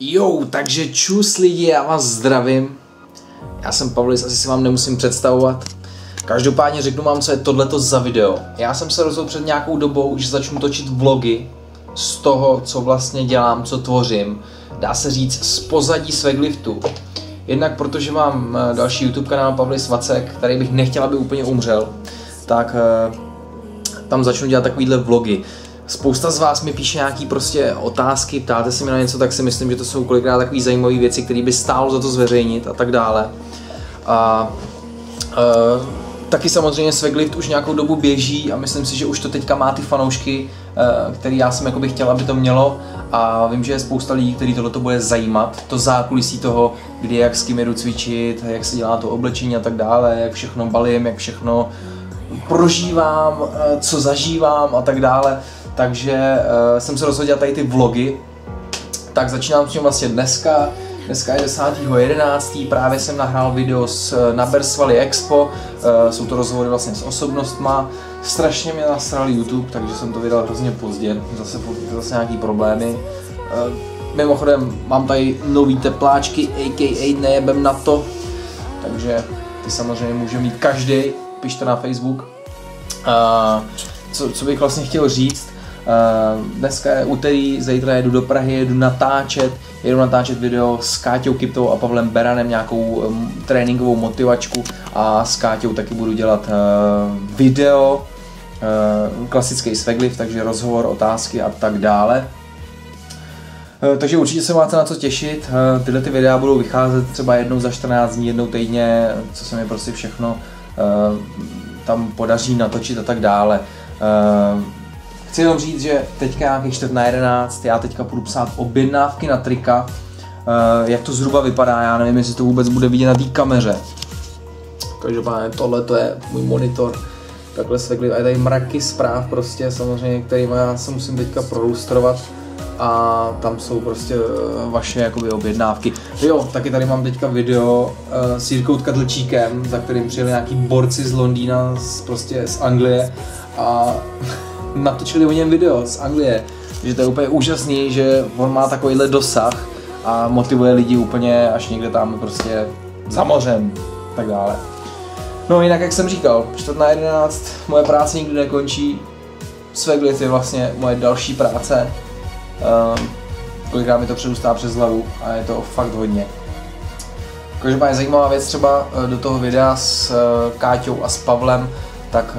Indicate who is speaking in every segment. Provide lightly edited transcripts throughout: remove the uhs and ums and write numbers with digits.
Speaker 1: Jo, takže čus lidi, já vás zdravím. Já jsem Pavlis, asi si vám nemusím představovat. Každopádně řeknu vám, co je tohleto za video. Já jsem se rozhodl před nějakou dobou, že začnu točit vlogy z toho, co vlastně dělám, co tvořím. Dá se říct z pozadí Swagliftu. Jednak protože mám další YouTube kanál Pavlis Vacek, který bych nechtěl, aby úplně umřel, tak tam začnu dělat takovýhle vlogy. Spousta z vás mi píše nějaký prostě otázky, ptáte se mi na něco, tak si myslím, že to jsou kolikrát takové zajímavé věci, které by stálo za to zveřejnit a tak dále. Taky samozřejmě Swaglift už nějakou dobu běží a myslím si, že už to teďka má ty fanoušky, který já jsem jakoby chtěl, aby to mělo, a vím, že je spousta lidí, který tohleto bude zajímat, to zákulisí toho, kdy jak s kým jedu cvičit, jak se dělá to oblečení a tak dále, jak všechno balím, jak všechno prožívám, co zažívám a tak dále. Takže jsem se rozhodl dělat tady ty vlogy. Tak začínám s tím vlastně dneska. Dneska je 10.11. Právě jsem nahrál video na Bersvali Expo. Jsou to rozhovory vlastně s osobnostma. Strašně mě nasral YouTube, takže jsem to vydal hrozně pozdě. Zase nějaký problémy. Mimochodem mám tady nový tepláčky, a.k.a. nejebem na to. Takže ty samozřejmě může mít každý. Pište na Facebook. Co bych vlastně chtěl říct. Dneska je úterý, zítra jedu do Prahy, jedu natáčet video s Káťou Kyptou a Pavlem Beranem, nějakou tréninkovou motivačku, a s Káťou taky budu dělat video, klasický Swaglift, takže rozhovor, otázky a tak dále. Takže určitě se máte na co těšit. Tyhle ty videa budou vycházet třeba jednou za 14 dní, jednou týdně, co se mi prostě všechno tam podaří natočit a tak dále. Chci jenom říct, že teďka nějaký 10:45, já teďka budu psát objednávky na trika. Jak to zhruba vypadá, já nevím, jestli to vůbec bude vidět na té kameře. Každopádně tohle to je můj monitor. Takhle Swaglift, a je tady mraky zpráv prostě samozřejmě, kterými já se musím teďka prolustrovat. A tam jsou prostě vaše jakoby objednávky. Jo, taky tady mám teďka video s Jirkou Tkadlčíkem, za kterým přijeli nějaký borci z Londýna, prostě z Anglie, a natočili o něm video z Anglie. Takže to je úplně úžasný, že on má takovýhle dosah a motivuje lidi úplně až někde tam prostě za mořem, tak dále. No jinak, jak jsem říkal, 10:45, moje práce nikdy nekončí. Swaglift je vlastně moje další práce. Kolikrát mi to předůstá přes hlavu a je to fakt hodně. Každopádně zajímavá věc třeba do toho videa s Káťou a s Pavlem, tak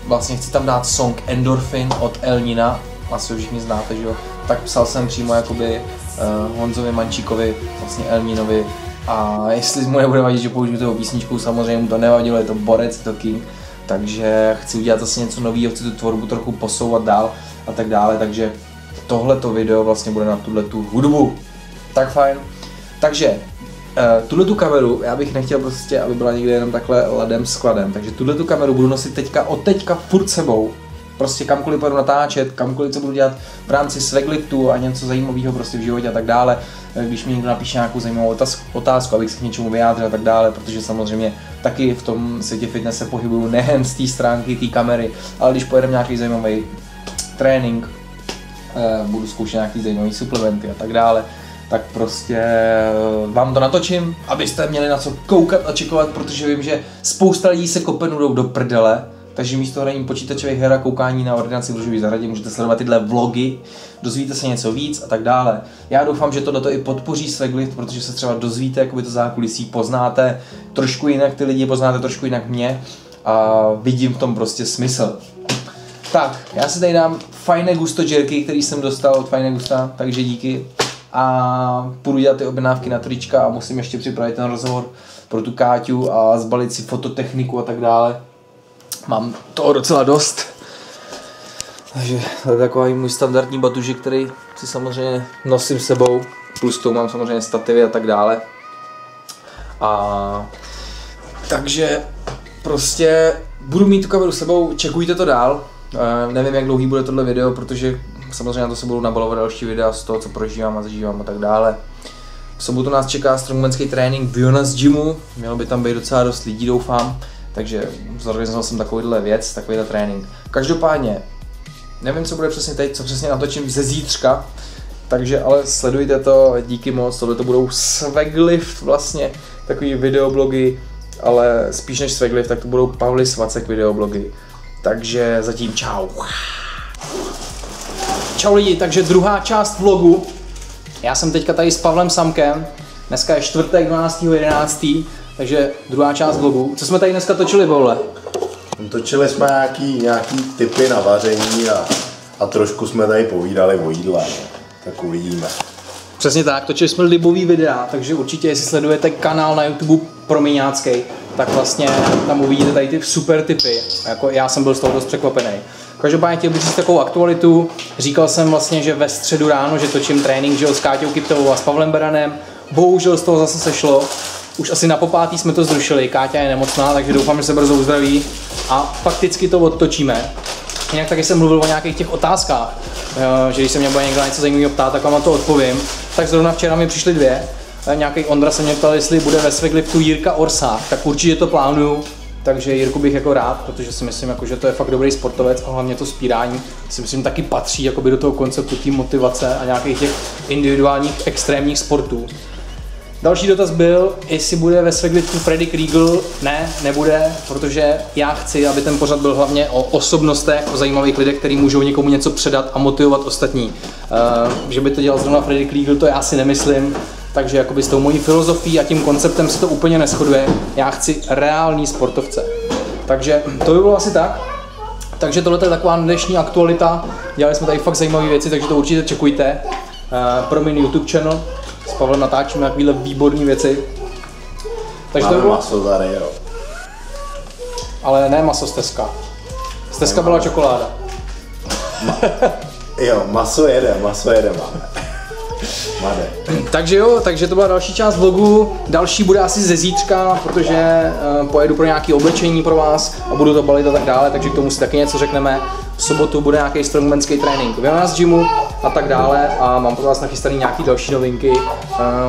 Speaker 1: vlastně chci tam dát song Endorphin od El Nina, asi už všichni znáte, že jo? Tak psal jsem přímo jakoby Honzovi Mančíkovi, vlastně El Ninovi, a jestli mu nebude vadit, že použiju toho písničku, samozřejmě mu to nevadilo, je to borec, je to king, takže chci udělat zase něco nového, chci tu tvorbu trochu posouvat dál a tak dále, takže tohleto video vlastně bude na tuhletu hudbu. Tak fajn. Takže tuhletu kameru, já bych nechtěl prostě, aby byla někde jenom takhle ladem skladem, takže tuhletu kameru budu nosit od teďka furt sebou. Prostě kamkoliv budu natáčet, kamkoliv co budu dělat v rámci Swagliftu a něco zajímavého prostě v životě a tak dále. Když mi někdo napíše nějakou zajímavou otázku, abych se k něčemu vyjádřil a tak dále, protože samozřejmě taky v tom světě fitness se pohybuju nejen z té stránky, té kamery, ale když pojedeme nějaký zajímavý trénink, budu zkoušet nějaký zajímavý suplementy a tak dále, tak prostě vám to natočím, abyste měli na co koukat a čekovat, protože vím, že spousta lidí se kopenudou do prdele, takže místo hraní počítačových her a koukání na ordinaci v růžové zahradě můžete sledovat tyhle vlogy, dozvíte se něco víc a tak dále. Já doufám, že tohleto i podpoří Swaglift, protože se třeba dozvíte, jakoby to zákulisí, poznáte trošku jinak ty lidi, poznáte trošku jinak mě a vidím v tom prostě smysl. Tak, já si tady dám Fajné Gusto jerky, který jsem dostal od Fajné Gusta, takže díky. A půjdu dělat ty objednávky na trička a musím ještě připravit ten rozhovor pro tu Káťu a zbalit si fototechniku a tak dále. Mám toho docela dost. Takže to je takový můj standardní batužek, který si samozřejmě nosím s sebou. Plus k tomu mám samozřejmě stativy a tak dále. Takže prostě budu mít tu kameru s sebou, čekujte to dál. Nevím, jak dlouhý bude tohle video, protože samozřejmě na to se budou nabalovat další videa z toho, co prožívám a zažívám a tak dále. V sobotu nás čeká strongmanský trénink v Jonas Gymu, mělo by tam být docela dost lidí, doufám, takže zorganizoval jsem takovýhle trénink. Každopádně, nevím, co bude přesně teď, co přesně natočím ze zítřka, Takže ale sledujte to, díky moc, tohle to budou Swaglift vlastně, takový videoblogy, ale spíš než Swaglift, tak to budou Pavlis Vacek videoblogy. Takže zatím čau. Čau lidi, takže druhá část vlogu. Já jsem teďka tady s Pavlem Samkem, dneska je čtvrtek 12.11. Takže druhá část vlogu. Co jsme tady dneska točili, Pavle?
Speaker 2: Točili jsme nějaký tipy na vaření a trošku jsme tady povídali o jídle, tak uvidíme.
Speaker 1: Přesně tak, točili jsme libový videa, takže určitě, jestli sledujete kanál na YouTube Promiňácký, tak vlastně tam uvidíte tady ty super tipy. Jako já jsem byl z toho dost překvapený. Každopádně chtěl bych říct takovou aktualitu. Říkal jsem vlastně, že ve středu ráno, že točím trénink, že s Káťou Kyptovou a s Pavlem Beranem. Bohužel z toho zase sešlo. Už asi na popátý jsme to zrušili, Káťa je nemocná, takže doufám, že se brzo uzdraví a fakticky to odtočíme. Jinak taky jsem mluvil o nějakých těch otázkách, že když se mě bude někdo něco zajímavého ptát, tak vám na to odpovím. Tak zrovna včera mi přišly dvě. Nějaký Ondra se mě ptal, jestli bude ve Swagliftu Jirka Orsák, tak určitě to plánuju. Takže Jirku bych jako rád, protože si myslím, jako, že to je fakt dobrý sportovec a hlavně to spírání si myslím taky patří jakoby do toho konceptu té motivace a nějakých těch individuálních extrémních sportů. Další dotaz byl, jestli bude ve Swagliftu Freddy Kriegel. Ne, nebude, protože já chci, aby ten pořad byl hlavně o osobnostech, o zajímavých lidech, kteří můžou někomu něco předat a motivovat ostatní. Že by to dělal zrovna Freddy Kriegel, to já si nemyslím. Takže jakoby s tou mojí filozofií a tím konceptem se to úplně neshoduje. Já chci reální sportovce. Takže to by bylo asi tak. Takže tohle je taková dnešní aktualita. Dělali jsme tady fakt zajímavé věci, takže to určitě čekujte. Promiň YouTube channel. S Pavlem natáčíme takovéhle výborné věci. Takže
Speaker 2: máme
Speaker 1: to bylo
Speaker 2: maso tady, jo.
Speaker 1: Ale ne maso z Teska. Z Teska byla čokoláda.
Speaker 2: Jo, maso jede máme. Made.
Speaker 1: Takže jo, takže to byla další část vlogu. Další bude asi ze zítřka, protože pojedu pro nějaké oblečení pro vás a budu to balit a tak dále, takže k tomu si taky něco řekneme. V sobotu bude nějaký strongmanský trénink v nás gymu a tak dále a mám pro vás nachystaný nějaký další novinky,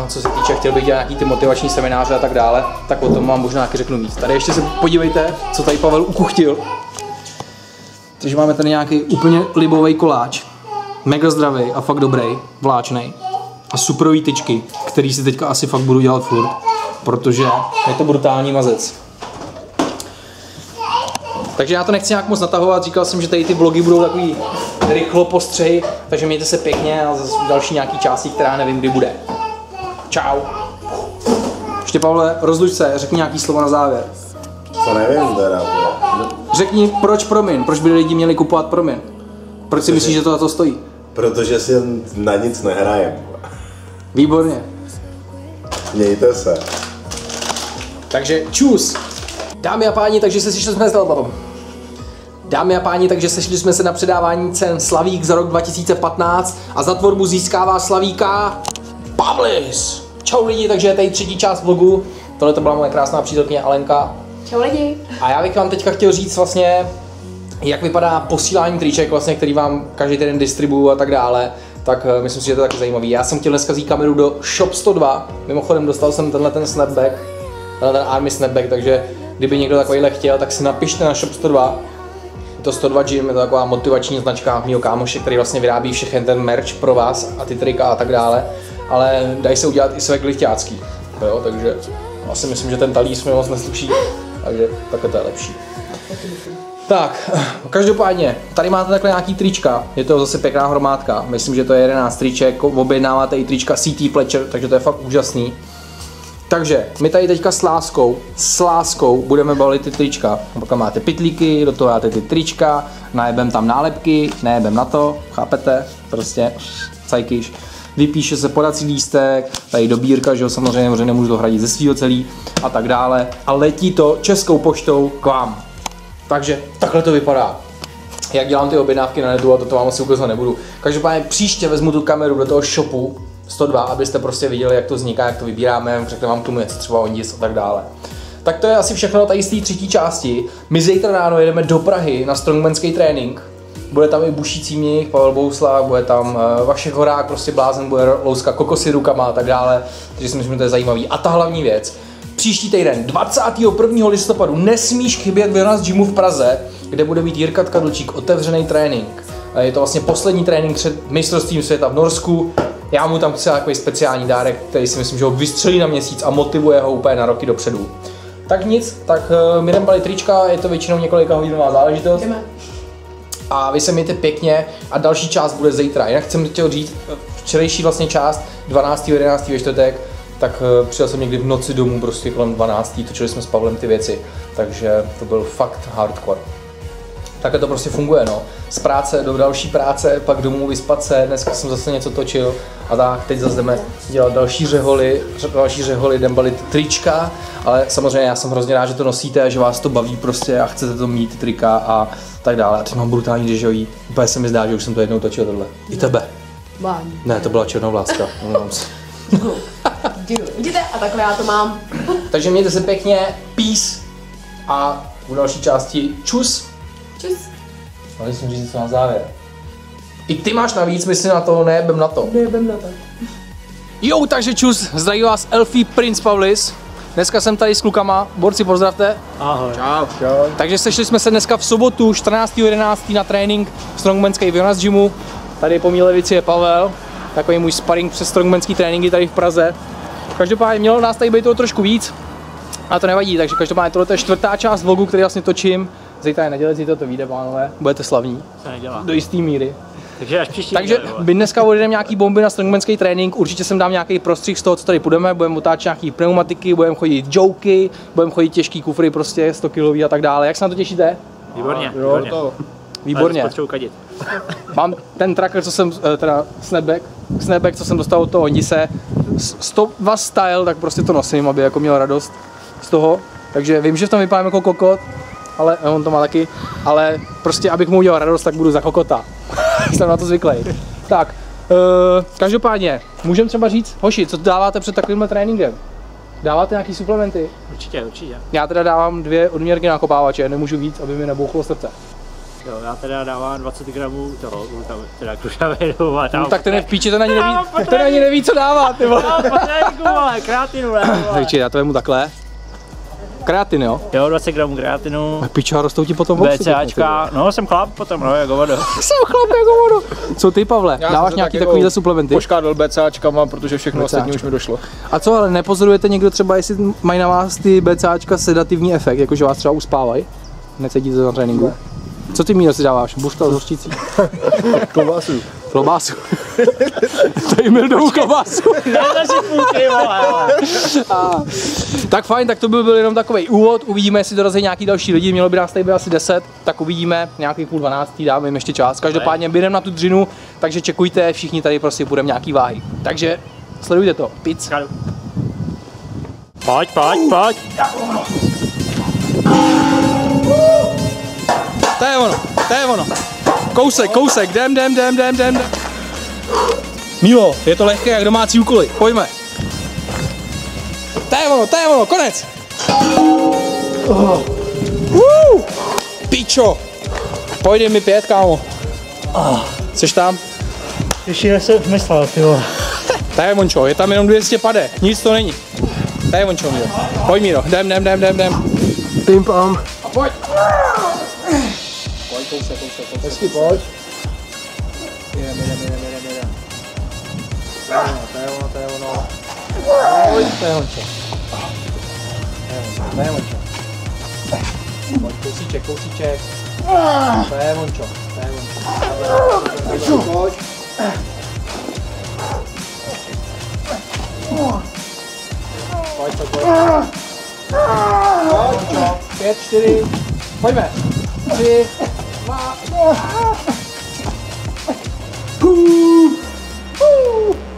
Speaker 1: co se týče, chtěl bych dělat nějaký ty motivační semináře a tak dále, tak o tom vám možná nějaký řeknu víc. Tady ještě se podívejte, co tady Pavel ukuchtil. Takže máme tady nějaký úplně libový koláč. Mega zdravý a fakt dobrý, vláčnej. A superový tyčky, který si teďka asi fakt budu dělat furt, protože je to brutální mazec. Takže já to nechci nějak moc natahovat, říkal jsem, že tady ty vlogy budou takový rychlo postřej, takže mějte se pěkně a zase další nějaký části, která nevím, kdy bude. Čau. Ještě Pavle, rozluč se, řekni nějaký slovo na závěr.
Speaker 2: To nevím teda.
Speaker 1: Řekni, proč Promin, proč by lidi měli kupovat Promin? Proč si myslíš, že to za to stojí?
Speaker 2: Protože si na nic nehrajem.
Speaker 1: Výborně.
Speaker 2: Mějte se.
Speaker 1: Takže čus. Dámy a páni, takže se sešli jsme se na předávání cen Slavík za rok 2015 a za tvorbu získává Slavíka Pavlis. Čau lidi, takže je tady třetí část vlogu. Tohle to byla moje krásná přítelkyně Alenka.
Speaker 3: Čau lidi.
Speaker 1: A já bych vám teďka chtěl říct vlastně, jak vypadá posílání triček, vlastně, který vám každý týden distribuju a tak dále. Tak myslím si, že to je taky zajímavý. Já jsem chtěl dneska vzít kameru do Shop 102. Mimochodem dostal jsem tenhle ten snapback, ten Army snapback, takže kdyby někdo takovýhle chtěl, tak si napište na Shop 102. Je to 102 Gym, je to taková motivační značka mýho kámoše, který vlastně vyrábí všechny ten merch pro vás a ty trika a tak dále. Ale dají se udělat i swaglifťácký, jo, takže asi myslím, že ten talíř mi moc nesluší, takže takhle to je lepší. Tak, každopádně, tady máte takhle nějaký trička, je to zase pěkná hromádka, myslím, že to je 11 triček, objednáváte i trička CT Fletcher, takže to je fakt úžasný. Takže, my tady teďka s láskou budeme balit ty trička, pak máte pytlíky, do toho dáte ty trička, najebem tam nálepky, nejebem na to, chápete, prostě, cajkyš. Vypíše se podací lístek, tady dobírka, že jo, samozřejmě nemůžu to hradit ze svýho celý a tak dále a letí to českou poštou k vám. Takže takhle to vypadá. Jak dělám ty objednávky na netu a to vám asi ukazovat nebudu. Každopádně příště vezmu tu kameru do toho shopu 102, abyste prostě viděli, jak to vzniká, jak to vybíráme, řekne vám k tomu něco, třeba Ondis a tak dále. Tak to je asi všechno tady z té třetí části. My zítra ráno jedeme do Prahy na strongmanský trénink. Bude tam i bušící mnich, Pavel Bouslav, bude tam Vašek Horák, prostě blázen, bude louska kokosy rukama a tak dále. Takže si myslím, že to je zajímavý. A ta hlavní věc. Příští týden, 21. listopadu, nesmíš chybět v nás gymu v Praze, kde bude mít Jirka Tkadlčík otevřený trénink. Je to vlastně poslední trénink před mistrovstvím světa v Norsku. Já mu tam chci takový speciální dárek, který si myslím, že ho vystřelí na měsíc a motivuje ho úplně na roky dopředu. Tak nic, tak my jdeme balit trička, je to většinou několika hodinová záležitost.
Speaker 3: Jdeme.
Speaker 1: A vy se mějte pěkně a další část bude zítra. Jinak jsem chtěl říct, včerejší vlastně část 12.11. ve čtvrtek, tak přijel jsem někdy v noci domů prostě kolem 12. Točili jsme s Pavlem ty věci, takže to byl fakt hardcore. Takhle to prostě funguje, no. Z práce do další práce, pak domů vyspat se, dneska jsem zase něco točil a tak, teď zase jdeme dělat další řeholy, jdem balit trička, ale samozřejmě já jsem hrozně rád, že to nosíte a že vás to baví prostě a chcete to mít, trika a tak dále. A teď mám brutální dežoví, úplně se mi zdá, že už jsem to jednou točil tohle. I tebe.
Speaker 3: Bání.
Speaker 1: Ne, to byla černovláska.
Speaker 3: Vidíte? A takhle já to mám.
Speaker 1: Takže mějte se pěkně, peace a u další části čus.
Speaker 3: Čus.
Speaker 1: Ale jsem říct co na závěr. I ty máš navíc, myslím na to, nejebem na to.
Speaker 3: Nejebem na to.
Speaker 1: Jo, takže čus, zdraví vás Elfie Prince Pavlis. Dneska jsem tady s klukama, borci pozdravte.
Speaker 4: Ahoj.
Speaker 1: Čau. Takže sešli jsme se dneska v sobotu 14.11. na trénink v Strongmanské Wellness Gymu. Tady po mý levici je Pavel, takový můj sparring přes strongmanský tréninky tady v Praze. Každopádně mělo nás tady být toho trošku víc, ale to nevadí, takže každopádně tohle je čtvrtá část vlogu, který vlastně točím. Zítra je neděle, zítra to vyjde, pánové, budete slavní.
Speaker 4: Se nedělá.
Speaker 1: Do jisté míry.
Speaker 4: Takže až příští.
Speaker 1: Takže my dneska odjedeme nějaký bomby na strongmanský trénink, určitě sem dám nějaký prostřih z toho, co tady budeme otáčet nějaký pneumatiky, budeme chodit joky, budeme chodit těžký kufry, prostě 100 kg a tak dále. Jak se na to těšíte?
Speaker 4: Výborně.
Speaker 1: Výborně. Mám ten tracker, co jsem, teda snapback, co jsem dostal od toho Hondise, 102 style, tak prostě to nosím, aby jako měl radost z toho. Takže vím, že v tom vypadám jako kokot, ale on to má taky, ale prostě abych mu udělal radost, tak budu za kokota. Jsem na to zvyklý. Tak, každopádně, můžeme třeba říct, hoši, co dáváte před takovýmhle tréninkem? Dáváte nějaký suplementy?
Speaker 4: Určitě.
Speaker 1: Já teda dávám 2 odměrky na kopávače, nemůžu víc, aby mi nebouchlo srdce.
Speaker 4: Jo, já teda dávám 20 gramů toho, teda krušavinu a tam.
Speaker 1: No, tak ten je v píči, ten ani neví, co dává, ty vole.
Speaker 4: Ale kreatinu ne,
Speaker 1: Takže já to vemu takhle. Kreatin, jo?
Speaker 4: Jo, 20 gramů kreatinu.
Speaker 1: A pičo, rostou ti potom voxy.
Speaker 4: BCAčka, no jsem chlap potom, no, jako vodo.
Speaker 1: Jsem chlap jako vodo. Co ty, Pavle? Dáváš nějaký takovýhle suplementy?
Speaker 5: Poškádal BCAčkama, protože všechno ostatní už mi došlo.
Speaker 1: A co, ale nepozorujete někdo třeba, jestli mají na vás ty BCAčka sedativní efekt, jakože vás třeba uspávají? Necítíte to na tréninku? Co ty, Míro, si dáváš? Buštel s hořčicí?
Speaker 5: Klobásu.
Speaker 1: Klobásu. Tady měl domů klobásu. Tak fajn, tak to byl jenom takový úvod. Uvidíme, jestli dorazí nějaký další lidi. Mělo by nás tady být asi 10, tak uvidíme. Nějaký 11:30, dáme jim ještě čas. Každopádně bydem na tu dřinu, takže čekujte, všichni tady prostě budeme nějaký váhy. Takže sledujte to. Pic.
Speaker 4: Pojď.
Speaker 1: To je ono. Kousek, jdem. Mílo, je to lehké jak domácí úkoly, pojďme. To je ono, konec. Pičo. Pojď mi 5, kámo. Jseš tam?
Speaker 4: Ještě jsem myslel, ty vole.
Speaker 1: To je ončo, je tam jenom 200 pade, nic to není. To je ončo, Míro. Pojď, Míro, jdem.
Speaker 5: Pim pam.
Speaker 1: A pojď. Kousek.
Speaker 5: Hezky pojď.
Speaker 1: Jdeme. To je ono. To je hončo. Pojď, kousíček. To je hončo.
Speaker 5: Pojď.
Speaker 1: Pojď. 5, 4. Pojďme. 3, 2.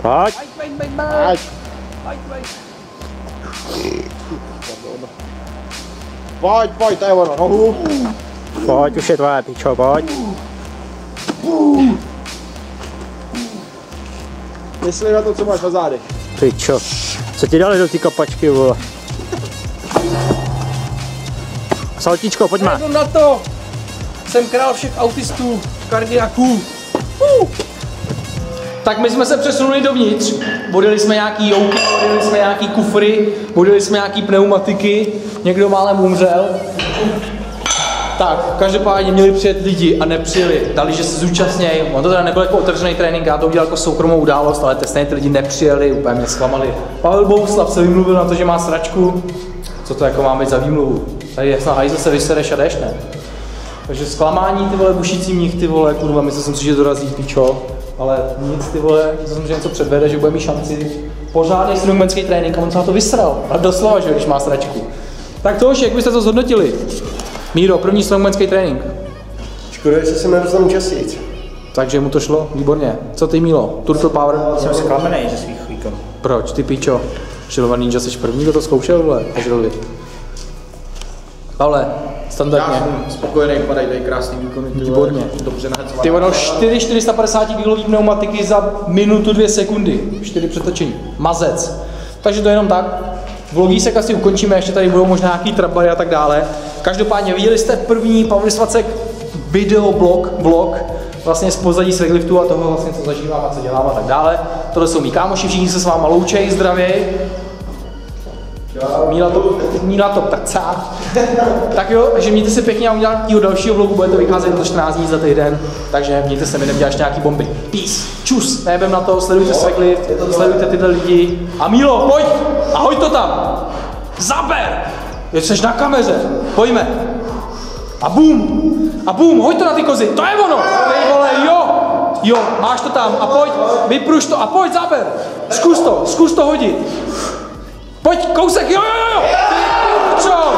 Speaker 4: Pojď.
Speaker 5: Pojď, to je ono, nohu.
Speaker 4: Pojď, už je tvoje, pičo, pojď.
Speaker 5: Myslí na to, co máš na zádech.
Speaker 4: Pičo, co ti dali do té kapačky, vole? Saltičko, pojďme.
Speaker 1: Jdu na to. Jsem král všech autistů, kardiaků. Tak my jsme se přesunuli dovnitř. Bodili jsme nějaký jouky, bodili jsme nějaký kufry, bodili jsme nějaký pneumatiky. Někdo málem umřel. Tak, každopádně měli přijet lidi a nepřijeli. Dali, že se zúčastnějí. On to teda nebyl jako otevřený trénink, já to udělal jako soukromou událost, ale stejně ty lidi nepřijeli, úplně mě zklamali. Pavel Bouslav se vymluvil na to, že má sračku. Co to jako má být za výmluvu? Tady jasná hajzl se vysereš a jdeš, ne? Takže zklamání, ty vole, bušící mních, ty vole, kurva, myslel jsem si, že dorazí, pičo. Ale nic, ty vole, myslel jsem, že něco předvede, že bude mít šanci. Pořádný strongmanský trénink a on se na to vysral. A doslova, že když má sračku. Tak to už, jak byste to zhodnotili? Míro, první strongmanský trénink.
Speaker 5: Škoda, že se nedostanu častěji.
Speaker 1: Takže mu to šlo, výborně. Co ty, Mílo? Turtle Power?
Speaker 4: Jsem zklamený ze svých výkonů.
Speaker 1: Proč, ty pičo? Šilovaný ninja, jsi první, kdo to zkoušel, vole, požrali. Ale, standardně.
Speaker 5: Já jsem spokojený, padají tady krásný výkony.
Speaker 1: Výborně.
Speaker 5: Dobře nahecovaný.
Speaker 1: Ty ono 450 kg pneumatiky za minutu 2 sekundy. 4 přetočení. Mazec. Takže to je jenom tak. Vlogísek asi ukončíme, ještě tady budou možná nějaký trabary a tak dále. Každopádně viděli jste první Pavel Svacek vlog, vlastně z pozadí Svegliftu a toho vlastně, co zažívám a co dělám a tak dále. Tohle jsou mý kámoši, všichni se s váma loučej, zdravěj. Míla to prcá. Tak jo, takže mějte se pěkně a udělat nějakého dalšího vlogu, bude to vycházet do 14 dní za týden, takže mějte se, mi neděláš nějaký bomby. Peace, čus, nejebem na to, sledujte Sveglift, sledujte tyhle lidi. A Mílo, pojď a hoď to tam. Zaber! Jsi na kameře, pojďme. A bum, hoď to na ty kozy, to je ono. Ty vole, jo, máš to tam a pojď, vypruš to a pojď, zaber. Zkus to hodit. Pojď, kousek, jo! Ty čo?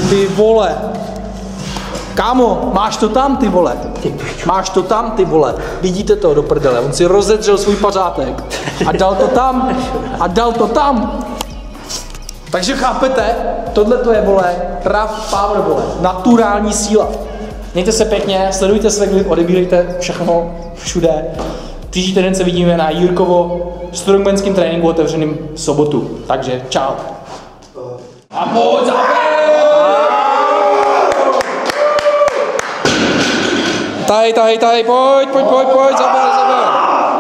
Speaker 1: Ty vole. Kámo, máš to tam, ty vole. Vidíte to do prdele, on si rozedřel svůj pařátek a dal to tam. Takže chápete, tohle to je, vole, rough power, vole, naturální síla. Mějte se pěkně, sledujte Sveglift, odebírejte všechno, všude. Příští týden se vidíme na Jirkovo strongmanským tréninku otevřeným v sobotu. Takže čau. A pojď, Tahej, pojď, zaber.